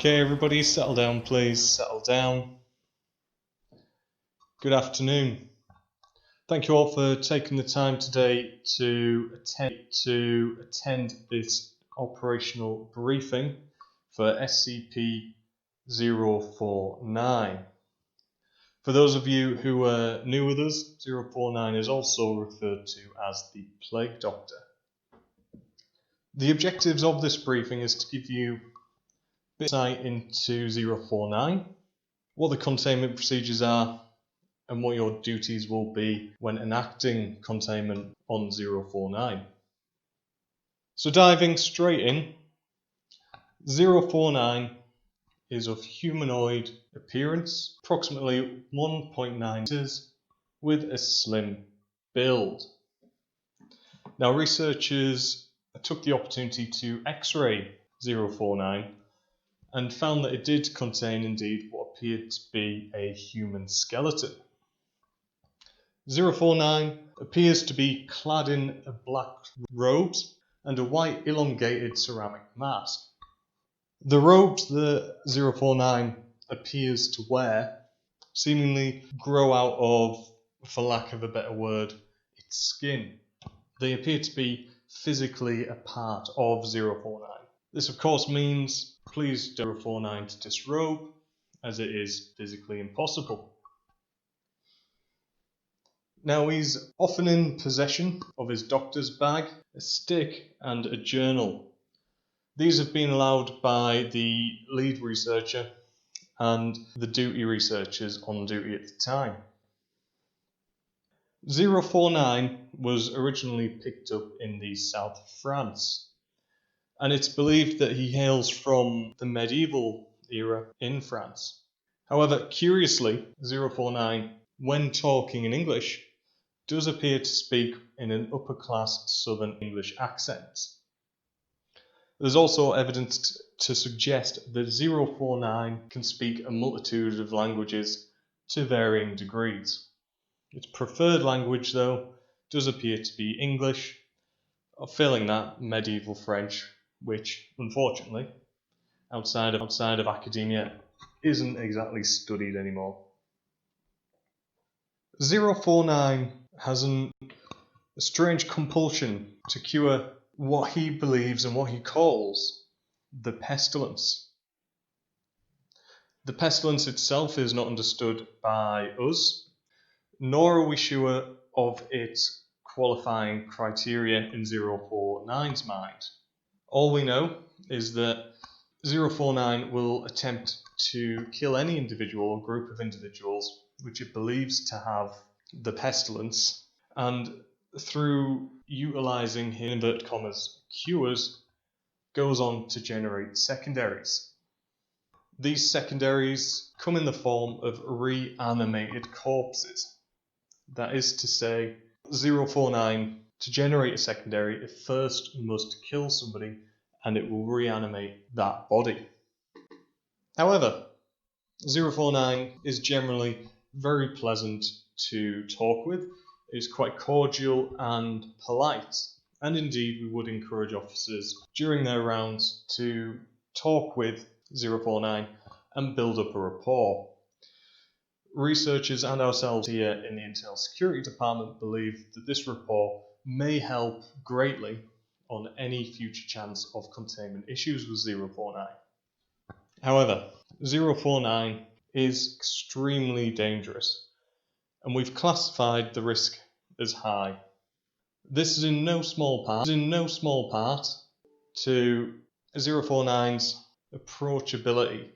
Okay, everybody, settle down, please. Settle down. Good afternoon. Thank you all for taking the time today to attend this operational briefing for SCP-049. For those of you who are new with us, 049 is also referred to as the Plague Doctor. The objectives of this briefing is to give you insight into 049, what the containment procedures are, and what your duties will be when enacting containment on 049. So diving straight in, 049 is of humanoid appearance, approximately 1.9 meters, with a slim build. Now researchers took the opportunity to X-ray 049 and found that it did contain indeed what appeared to be a human skeleton. 049 appears to be clad in a black robes and a white elongated ceramic mask. The robes that 049 appears to wear seemingly grow out of, for lack of a better word, its skin. They appear to be physically a part of 049. This of course means please don't 049 to disrobe, as it is physically impossible. Now he's often in possession of his doctor's bag, a stick and a journal. These have been allowed by the lead researcher and the duty researchers on duty at the time. 049 was originally picked up in the south of France, and it's believed that he hails from the medieval era in France. However, curiously, 049, when talking in English, does appear to speak in an upper-class Southern English accent. There's also evidence to suggest that 049 can speak a multitude of languages to varying degrees. Its preferred language, though, does appear to be English, or failing that, medieval French, which, unfortunately, outside of academia, isn't exactly studied anymore. 049 has a strange compulsion to cure what he believes and what he calls the pestilence. The pestilence itself is not understood by us, nor are we sure of its qualifying criteria in 049's mind. All we know is that 049 will attempt to kill any individual or group of individuals which it believes to have the pestilence, and through utilizing his inverted commas cures, goes on to generate secondaries. These secondaries come in the form of reanimated corpses. That is to say, 049, to generate a secondary, it first must kill somebody and it will reanimate that body. However, 049 is generally very pleasant to talk with, is quite cordial and polite, and indeed we would encourage officers during their rounds to talk with 049 and build up a rapport. Researchers and ourselves here in the Internal Security Department believe that this rapport may help greatly on any future chance of containment issues with 049. However, 049 is extremely dangerous, and we've classified the risk as high. This is in no small part to 049's approachability,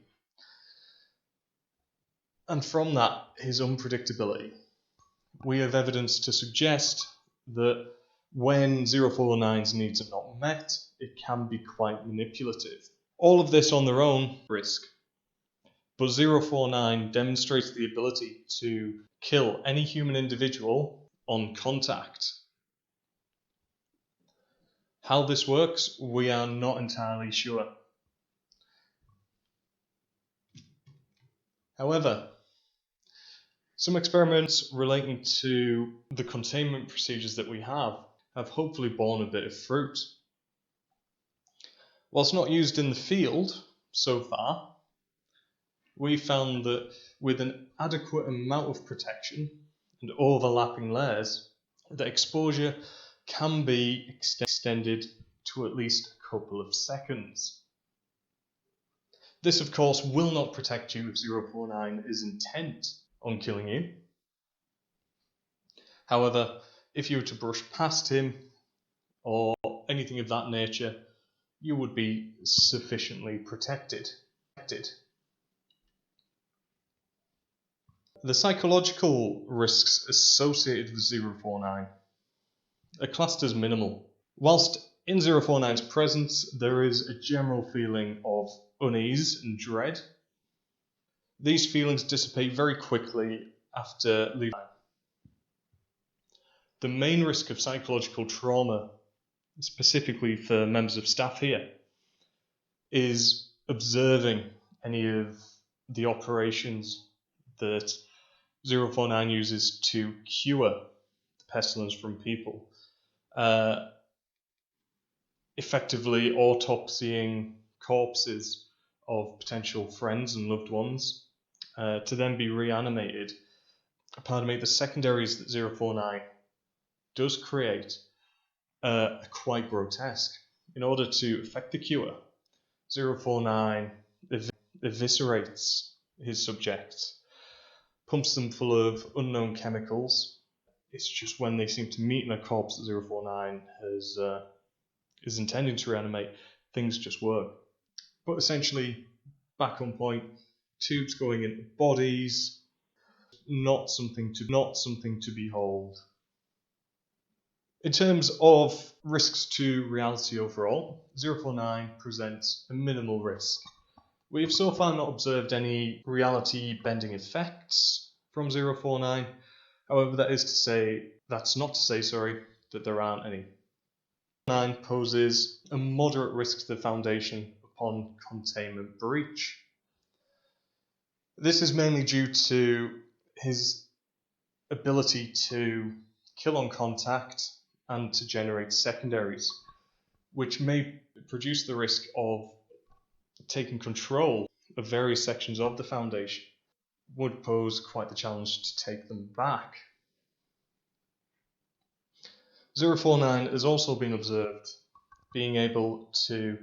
and from that, his unpredictability. We have evidence to suggest that when 049's needs are not met, it can be quite manipulative. All of this on their own risk. But 049 demonstrates the ability to kill any human individual on contact. How this works, we are not entirely sure. However, some experiments relating to the containment procedures that we have hopefully borne a bit of fruit. Whilst not used in the field so far, We found that with an adequate amount of protection and overlapping layers, the exposure can be extended to at least a couple of seconds. This, of course, will not protect you if 049 is intent on killing you. However, if you were to brush past him or anything of that nature, you would be sufficiently protected. The psychological risks associated with 049 are classed as minimal. Whilst in 049's presence there is a general feeling of unease and dread, these feelings dissipate very quickly after leaving. The main risk of psychological trauma, specifically for members of staff here, is observing any of the operations that 049 uses to cure the pestilence from people. Effectively autopsying corpses of potential friends and loved ones to then be reanimated. The secondaries that 049 does create are quite grotesque. In order to effect the cure, 049 eviscerates his subjects, pumps them full of unknown chemicals. It's just when they seem to meet in a corpse that 049 is intending to reanimate, things just work. But essentially, back on point, tubes going into bodies, not something to behold. In terms of risks to reality overall, 049 presents a minimal risk. We have so far not observed any reality-bending effects from 049. However, that's not to say that there aren't any. 9 poses a moderate risk to the Foundation upon containment breach. This is mainly due to his ability to kill on contact and to generate secondaries, which may produce the risk of taking control of various sections of the Foundation. Would pose quite the challenge to take them back. 049 has also been observed being able to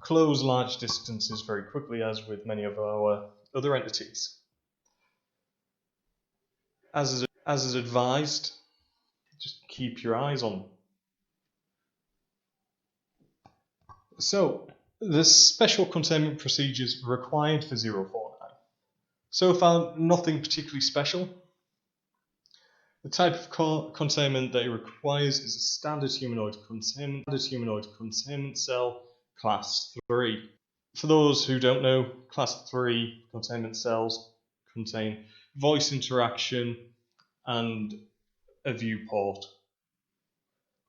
close large distances very quickly, as with many of our other entities. As is advised, just keep your eyes on them. So, the special containment procedures required for 049. So far, nothing particularly special. The type of containment that it requires is a standard humanoid containment cell, Class 3. For those who don't know, Class 3 containment cells contain voice interaction and a viewport.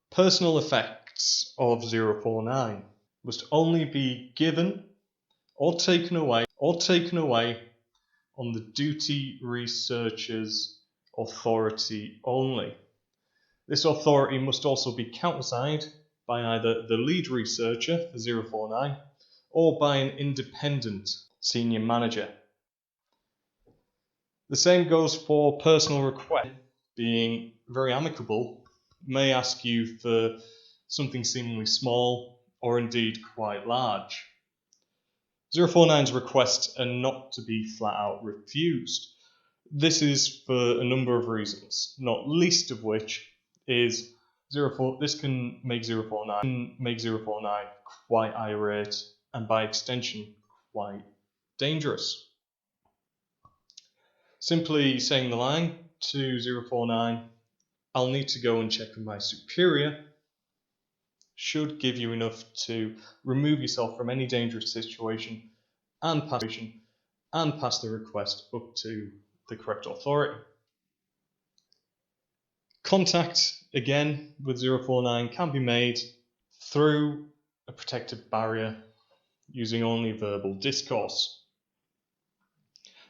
Personal effects of 049 must only be given or taken away on the duty researcher's authority only. This authority must also be countersigned by either the lead researcher for 049 or by an independent senior manager. The same goes for personal requests. Being very amicable, may ask you for something seemingly small or indeed quite large. 049's requests are not to be flat out refused. This is for a number of reasons, not least of which is this can make 049 quite irate and by extension quite dangerous. Simply saying the line to 049, "I'll need to go and check with my superior," should give you enough to remove yourself from any dangerous situation and pass the request up to the correct authority. Contact, again, with 049 can be made through a protective barrier using only verbal discourse.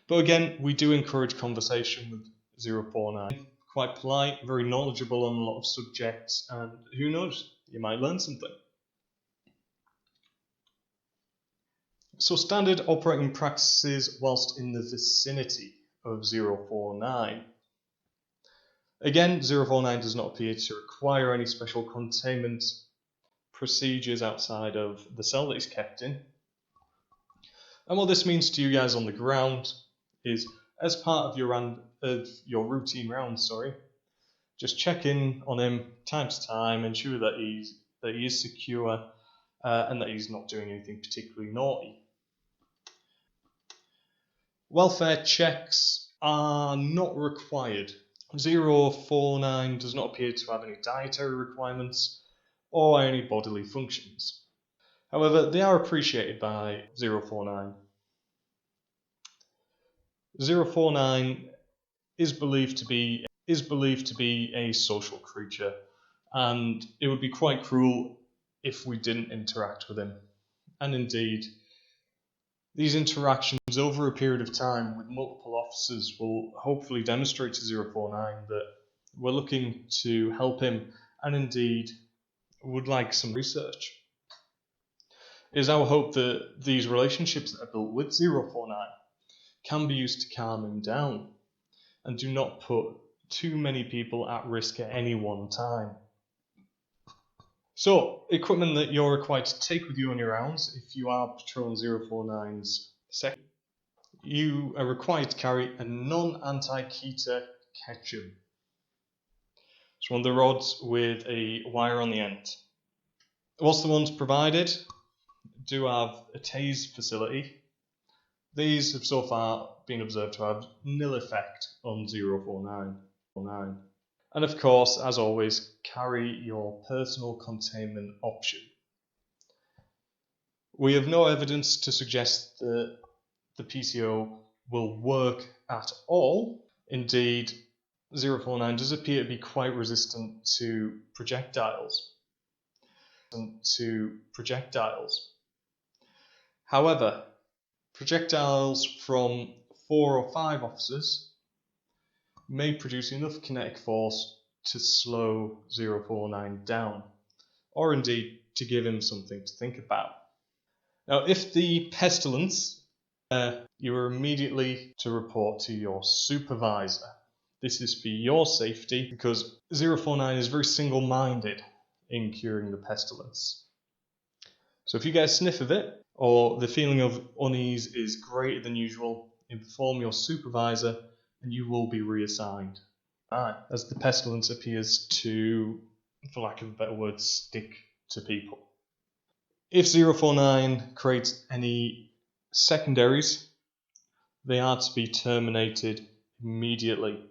But again, we do encourage conversation with 049. Quite polite, very knowledgeable on a lot of subjects, and who knows, you might learn something. So standard operating practices whilst in the vicinity of 049. Again, 049 does not appear to require any special containment procedures outside of the cell that he's kept in. And what this means to you guys on the ground is, as part of your routine round, just check in on him time to time, ensure that he is secure and that he's not doing anything particularly naughty. Welfare checks are not required. 049 does not appear to have any dietary requirements or any bodily functions. However, they are appreciated by 049. 049 is believed to be a social creature, and it would be quite cruel if we didn't interact with him. And indeed, these interactions over a period of time with multiple officers will hopefully demonstrate to 049 that we're looking to help him and indeed would like some research. It is our hope that these relationships that are built with 049 can be used to calm him down and do not put too many people at risk at any one time. So, equipment that you're required to take with you on your rounds if you are patrolling 049's sector. You are required to carry a non-anti-keter ketchum. It's one of the rods with a wire on the end. Whilst the ones provided do have a tase facility, these have so far been observed to have nil effect on 049. And of course, as always, carry your personal containment option. We have no evidence to suggest that the PCO will work at all. Indeed, 049 does appear to be quite resistant to projectiles. However, projectiles from 4 or 5 officers may produce enough kinetic force to slow 049 down, or indeed to give him something to think about. Now, if the pestilence, you are immediately to report to your supervisor. This is for your safety because 049 is very single-minded in curing the pestilence. So if you get a sniff of it, or the feeling of unease is greater than usual, inform your supervisor and you will be reassigned. As the pestilence appears to, for lack of a better word, stick to people. If 049 creates any secondaries, they are to be terminated immediately.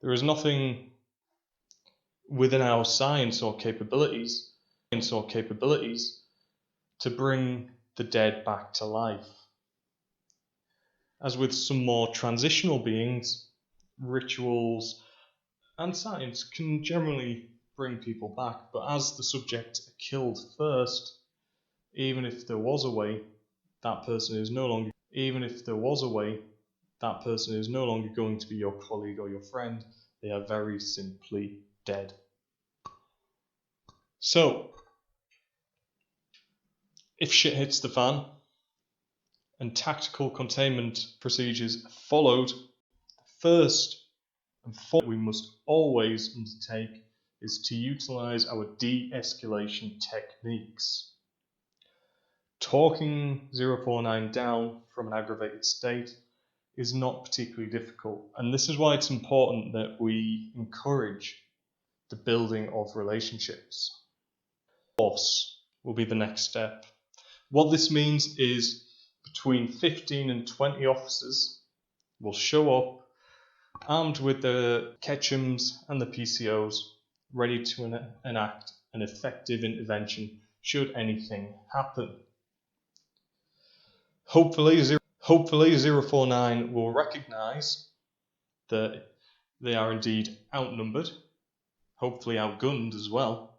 There is nothing within our science or capabilities to bring the dead back to life. As with some more transitional beings, rituals and science can generally bring people back, but as the subject are killed first, even if there was a way, that person is no longer going to be your colleague or your friend. They are very simply dead. So, if shit hits the fan and tactical containment procedures are followed, first and foremost we must always undertake is to utilize our de-escalation techniques. Talking 049 down from an aggravated state is not particularly difficult, and this is why it's important that we encourage the building of relationships. Force will be the next step. What this means is between 15 and 20 officers will show up armed with the ketchums and the PCOs, ready to enact an effective intervention should anything happen. Hopefully 049 will recognize that they are indeed outnumbered, hopefully outgunned as well,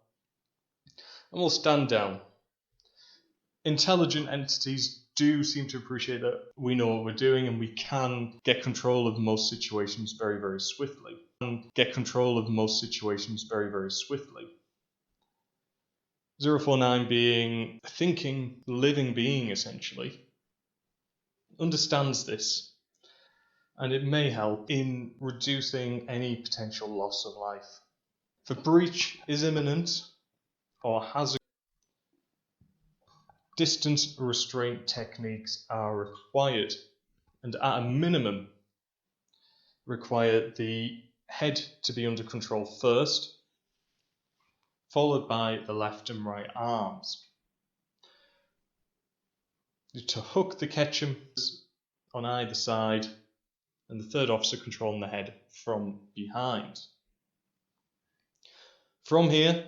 and will stand down. Intelligent entities do seem to appreciate that we know what we're doing and we can get control of most situations very, very swiftly. 049 049 being a thinking, living being essentially, understands this, and it may help in reducing any potential loss of life. If a breach is imminent or has distance restraint techniques are required, and at a minimum require the head to be under control first, followed by the left and right arms. To hook the Ketchum on either side, and the third officer controlling the head from behind. From here,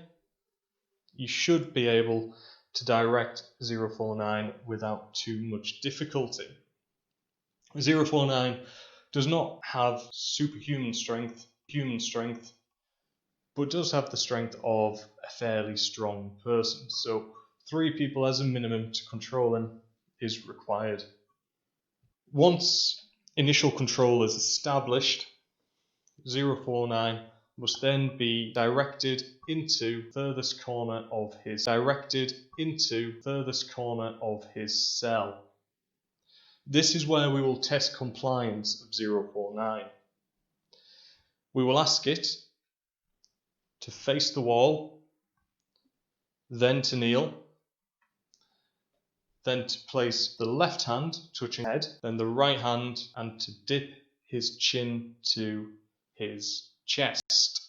you should be able to direct 049 without too much difficulty. 049 does not have superhuman strength, but does have the strength of a fairly strong person. So 3 people as a minimum to control him is required. Once initial control is established, 049 must then be directed into furthest corner of his cell. This is where we will test compliance of 049. We will ask it to face the wall, then to kneel, then to place the left hand touching head, then the right hand, and to dip his chin to his chest.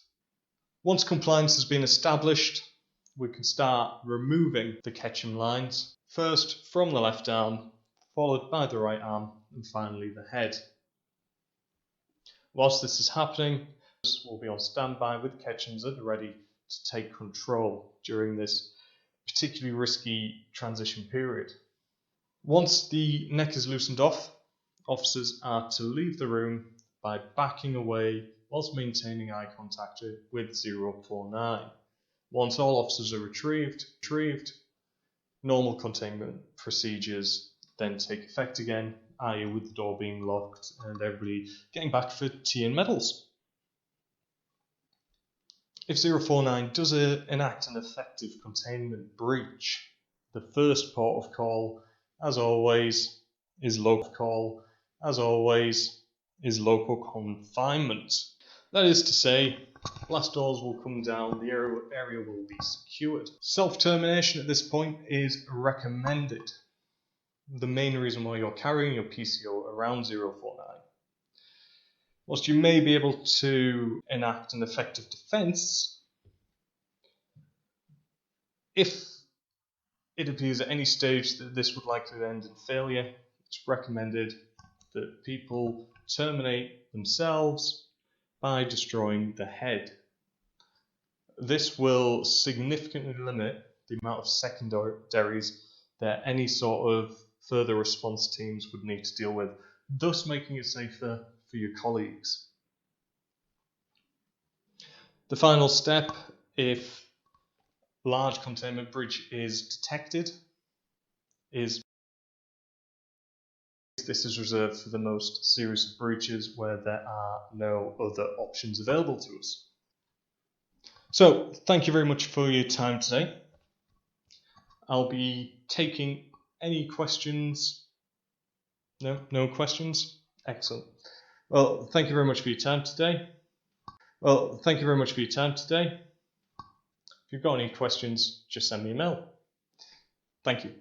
Once compliance has been established, we can start removing the Ketchum lines, first from the left arm, followed by the right arm, and finally the head. Whilst this is happening, we'll be on standby with Ketchums at the ready to take control during this particularly risky transition period. Once the neck is loosened off, officers are to leave the room by backing away whilst maintaining eye contact with 049. Once all officers are retrieved, normal containment procedures then take effect again, i.e. with the door being locked and everybody getting back for tea and medals. If 049 does enact an effective containment breach, the first port of call, as always, is local confinement. That is to say, blast doors will come down, the area will be secured. Self-termination at this point is recommended. The main reason why you're carrying your PCO around 049. Whilst you may be able to enact an effective defence, if it appears at any stage that this would likely end in failure, it's recommended that people terminate themselves by destroying the head. This will significantly limit the amount of secondaries that any sort of further response teams would need to deal with, thus making it safer for your colleagues. The final step, if large containment breach is detected, is this is reserved for the most serious of breaches where there are no other options available to us. So, thank you very much for your time today. I'll be taking any questions. No questions? Excellent. Well, thank you very much for your time today. If you've got any questions, just send me a mail. Thank you.